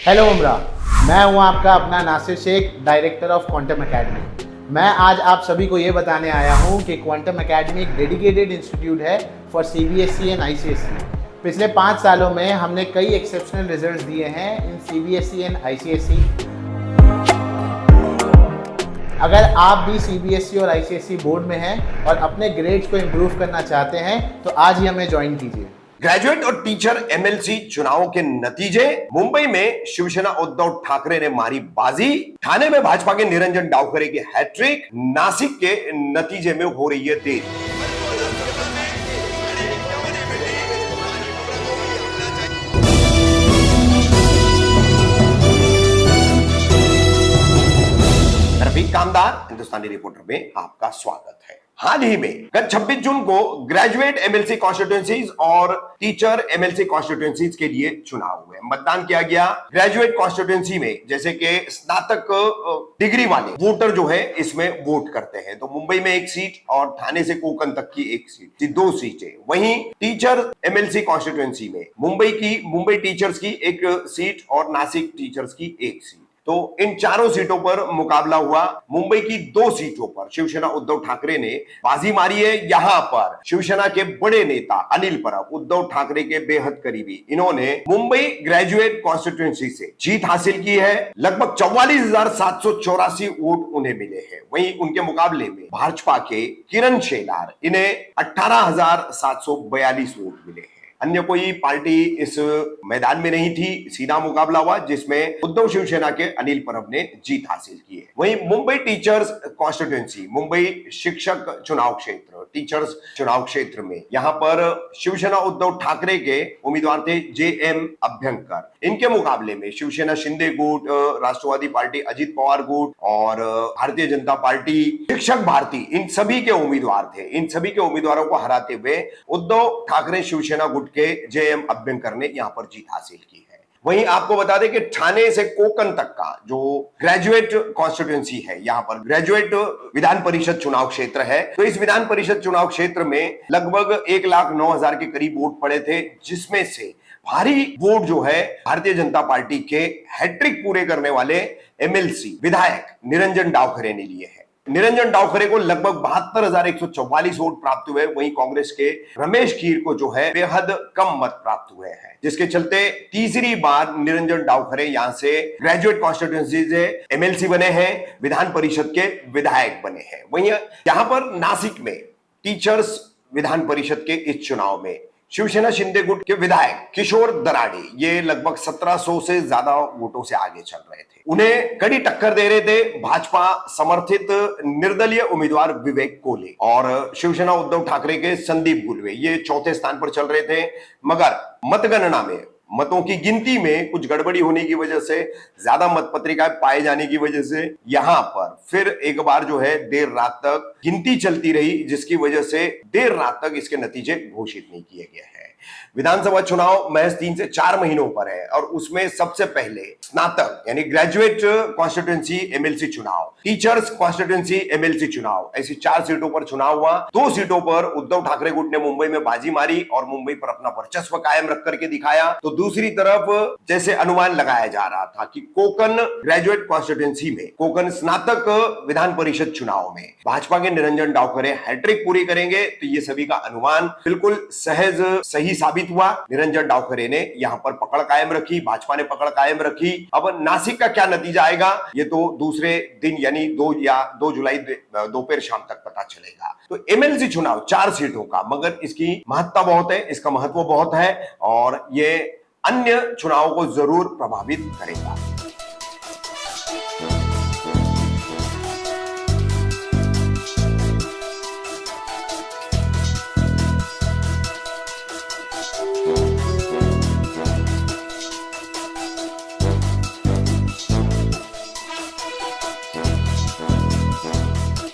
Hello उमरा, मैं हूं आपका अपना Nasir Shaikh, director of Quantum Academy. मैं आज आप सभी को ये बताने आया हूं कि क्वांटम एकेडमी एक डेडिकेटेड इंस्टीट्यूट है फॉर सीबीएसई एंड आईसीएसई। पिछले 5 सालों में हमने कई एक्सेप्शनल रिजल्ट्स दिए हैं इन सीबीएसई एंड आईसीएसई। अगर आप भी सीबीएसई और आईसीएसई बोर्ड में हैं और अपने ग्रेड्स को इम्प्रूव करना चाहते हैं तो आज ही हमें ज्वाइन कीजिए। ग्रेजुएट और टीचर एमएलसी चुनावों के नतीजे। मुंबई में शिवसेना उद्धव ठाकरे ने मारी बाजी, ठाणे में भाजपा के निरंजन डावखरे की हैट्रिक, नासिक के नतीजे में हो रही है देरी। रफीक कामदार, हिंदुस्तानी रिपोर्टर में आपका स्वागत है। हाल ही में गत 26 जून को ग्रेजुएट एमएलसी कॉन्स्टिट्यूएंसीज और टीचर एमएलसी कॉन्स्टिट्यूएंसीज के लिए चुनाव हुए। मतदान किया गया ग्रेजुएट कॉन्स्टिट्यूएंसी में, जैसे कि स्नातक डिग्री वाले वोटर जो है इसमें वोट करते हैं। तो मुंबई में एक सीट और ठाणे से कोकन तक की एक सीट, 2 सीटें। वहीं टीचर एमएलसी कॉन्स्टिट्यूएंसी में मुंबई टीचर्स की एक सीट और नासिक टीचर्स की एक सीट। तो इन चारों सीटों पर मुकाबला हुआ। मुंबई की 2 सीटों पर शिवसेना उद्धव ठाकरे ने बाजी मारी है। यहां पर शिवसेना के बड़े नेता अनिल परब, उद्धव ठाकरे के बेहद करीबी, इन्होंने मुंबई ग्रेजुएट कॉन्स्टिट्यूएंसी से जीत हासिल की है। लगभग 44,784 वोट उन्हें मिले हैं। वहीं उनके मुकाबले में भाजपा के किरण शेलार, इन्हें 18,742 वोट मिले हैं। अन्य कोई पार्टी इस मैदान में नहीं थी। सीधा मुकाबला हुआ जिसमें उद्धव शिवसेना के अनिल परब ने जीत हासिल की है। वहीं मुंबई टीचर्स कॉन्स्टिट्यूएंसी, मुंबई शिक्षक चुनाव क्षेत्र, टीचर्स चुनाव क्षेत्र में यहां पर शिवसेना उद्धव ठाकरे के उम्मीदवार थे जेएम अभ्यंकर। इनके मुकाबले में शिवसेना शिंदे गुट, राष्ट्रवादी पार्टी अजित पवार गुट और भारतीय जनता पार्टी शिक्षक भारती, इन सभी के उम्मीदवार थे। इन सभी के उम्मीदवारों को हराते हुए उद्धव ठाकरे शिवसेना गुट के जेएम अभ्यंकर ने यहां पर जीत हासिल की है। वहीं आपको बता दें कि ठाणे से कोकन तक का जो ग्रेजुएट कॉन्स्टिट्यूएंसी है, यहां पर ग्रेजुएट विधान परिषद चुनाव क्षेत्र है। तो इस विधान परिषद चुनाव क्षेत्र में लगभग 1,09,000 के करीब वोट पड़े थे, जिसमें से भारी वोट जो है भारतीय जनता पार्टी के हैट्रिक पूरे करने वाले एमएलसी विधायक निरंजन डावखरे ने लिए हैं। निरंजन डावखरे को लगभग 72,144 वोट प्राप्त हुए। वहीं कांग्रेस के रमेश कीर को जो है बेहद कम मत प्राप्त हुए हैं, जिसके चलते तीसरी बार निरंजन डावखरे यहां से ग्रेजुएट कॉन्स्टिट्यूएंसी से एमएलसी बने हैं, विधान परिषद के विधायक बने हैं। वहीं यहां पर नासिक में टीचर्स विधान परिषद के इस चुनाव में शिवसेना शिंदे गुट के विधायक किशोर दराड़े, ये लगभग 1700 से ज्यादा वोटों से आगे चल रहे थे। उन्हें कड़ी टक्कर दे रहे थे भाजपा समर्थित निर्दलीय उम्मीदवार विवेक कोले और शिवसेना उद्धव ठाकरे के संदीप गुलवे, ये चौथे स्थान पर चल रहे थे। मगर मतगणना में, मतों की गिनती में कुछ गड़बड़ी होने की वजह से, ज्यादा मत पत्रिकाएं पाए जाने की वजह से यहां पर फिर एक बार जो है देर रात तक गिनती चलती रही, जिसकी वजह से देर रात तक इसके नतीजे घोषित नहीं किए गए हैं। विधानसभा चुनाव महज 3 से 4 महीनों पर है और उसमें सबसे पहले स्नातक यानी ग्रेजुएट कॉन्स्टिट्यूएंसी एमएलसी चुनाव, टीचर्स कॉन्स्टिट्यूएंसी एमएलसी चुनाव, ऐसी 4 सीटों पर चुनाव हुआ। 2 सीटों पर उद्धव ठाकरे गुट ने मुंबई में बाजी मारी और मुंबई पर अपना वर्चस्व कायम रख करके दिखाया। तो दूसरी तरफ जैसे अनुमान लगाया जा रहा था कि कोकन ग्रेजुएट कॉन्स्टिट्यूएंसी में, कोकन स्नातक विधान परिषद चुनाव में भाजपा के निरंजन डावखरे हैट्रिक पूरी करेंगे, तो ये सभी का अनुमान बिल्कुल सहज सही साबित हुआ। निरंजन डावखरे ने यहां पर पकड़ कायम रखी, भाजपा ने पकड़ कायम रखी। अब नासिक का क्या नतीजा आएगा ये तो दूसरे दिन यानी 2 जुलाई दोपहर शाम तक पता चलेगा। तो एमएलसी चुनाव 4 सीटों का, मगर इसकी महत्ता बहुत है, इसका महत्व बहुत है और ये अन्य चुनावों को जरूर प्रभावित करेगा।